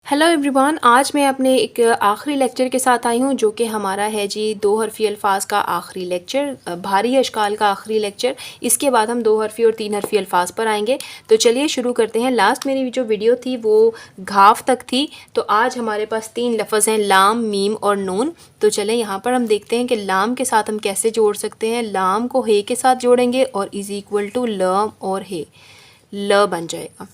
Hello everyone, आज मैं अपने एक आखिरी लेक्चर के साथ आई हूँ जो कि हमारा है जी दो हरफ़ी अल्फाज का आखिरी लेक्चर, भारी अशकाल का आखिरी लेक्चर। इसके बाद हम दो हरफ़ी और तीन हरफ़ी अल्फाज पर आएंगे। तो चलिए शुरू करते हैं। लास्ट मेरी जो वीडियो थी वो घाव तक थी, तो आज हमारे पास तीन लफ्ज़ हैं, लाम, मीम और नून। तो चलें यहाँ पर हम देखते हैं कि लाम के साथ हम कैसे जोड़ सकते हैं। लाम को हे के साथ जोड़ेंगे और इज़ इक्वल टू ल और हे, ल बन जाएगा।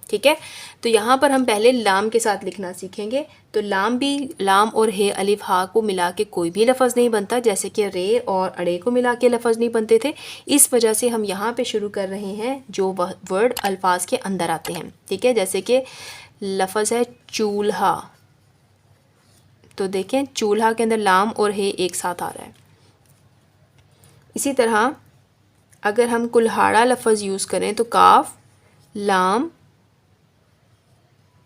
ठीक है, तो यहाँ पर हम पहले लाम के साथ लिखना सीखेंगे। तो लाम और हे अलिफ हा को मिला के कोई भी लफ्ज़ नहीं बनता, जैसे कि रे और अड़े को मिला के लफ्ज़ नहीं बनते थे। इस वजह से हम यहाँ पे शुरू कर रहे हैं जो वर्ड अल्फाज के अंदर आते हैं। ठीक है, जैसे कि लफ्ज़ है चूल्हा, तो देखें चूल्हा के अंदर लाम और हे एक साथ आ रहा है। इसी तरह अगर हम कुल्हाड़ा लफ्ज़ यूज़ करें तो काफ लाम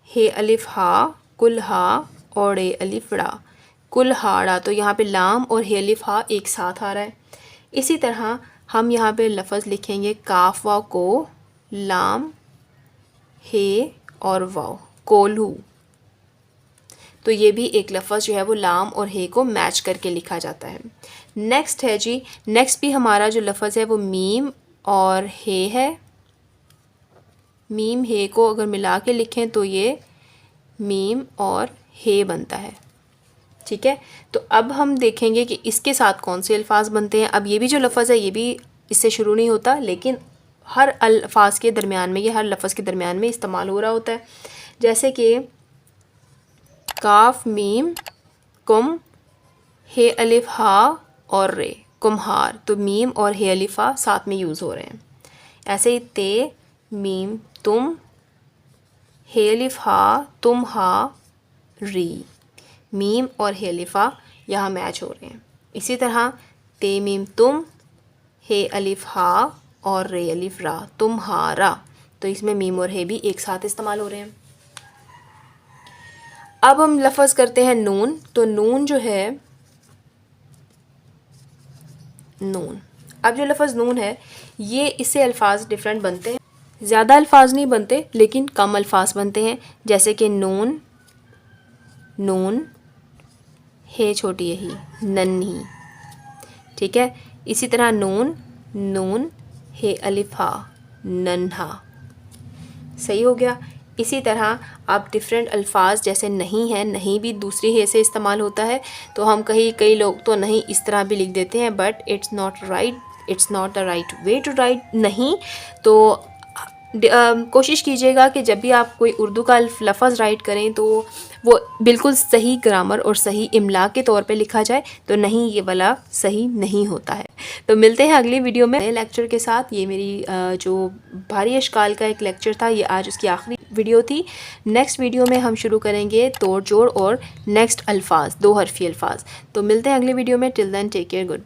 हे अलिफ हा, कुल्हा और ए अलिफ ड़ा, कुल्हाड़ा। तो यहाँ पे लाम और हे अलिफ हा एक साथ आ रहा है। इसी तरह हम यहाँ पे लफ्ज़ लिखेंगे काफ वाव को, लाम हे और वाव, कोल्हू। तो ये भी एक लफ्ज़ जो है वो लाम और हे को मैच करके लिखा जाता है। नेक्स्ट है जी, नेक्स्ट भी हमारा जो लफ्ज़ है वो मीम और हे है। मीम हे को अगर मिला के लिखें तो ये मीम और हे बनता है। ठीक है, तो अब हम देखेंगे कि इसके साथ कौन से अल्फाज बनते हैं। अब ये भी जो लफ्ज़ है ये भी इससे शुरू नहीं होता, लेकिन हर अल्फाज के दरमियान में, ये हर लफ्ज़ के दरमियान में इस्तेमाल हो रहा होता है। जैसे कि काफ मीम कुम हे अलिफ हा और रे, कुम्हार। तो मीम और हे अलिफ हा साथ में यूज़ हो रहे हैं। ऐसे ही ते मीम तुम हे अलिफ हा, तुम हा री, मीम और हे अलिफ हा यहाँ मैच हो रहे हैं। इसी तरह ते मीम तुम हे अलिफ हा और रे अलिफ रा, तुम्हारा। तो इसमें मीम और हे भी एक साथ इस्तेमाल हो रहे हैं। अब हम लफ्ज़ करते हैं नून। तो नून जो है, नून, अब जो लफ्ज़ नून है ये, इससे अल्फाज डिफरेंट बनते हैं। ज़्यादा अल्फाज नहीं बनते लेकिन कम अल्फाज बनते हैं। जैसे कि नून, नून हे छोटी यही, नन्ही। ठीक है, इसी तरह नून, नून हे अलिफ हा, नन्हा। सही हो गया। इसी तरह आप डिफरेंट अल्फाज जैसे नहीं है, नहीं भी दूसरी हे से इस्तेमाल होता है। तो हम कई लोग तो नहीं इस तरह भी लिख देते हैं, but it's not right, it's not the right way to write नहीं। तो कोशिश कीजिएगा कि जब भी आप कोई उर्दू का लफ्ज़ राइट करें तो वो बिल्कुल सही ग्रामर और सही इमला के तौर पे लिखा जाए। तो नहीं, ये वाला सही नहीं होता है। तो मिलते हैं अगली वीडियो में नए लेक्चर के साथ। ये मेरी जो भारी अशकाल का एक लेक्चर था, ये आज उसकी आखिरी वीडियो थी। नेक्स्ट वीडियो में हम शुरू करेंगे तोड़ जोड़ और नेक्स्ट अल्फाज, दो हरफी अल्फाज। तो मिलते हैं अगली वीडियो में। Till then take care, good.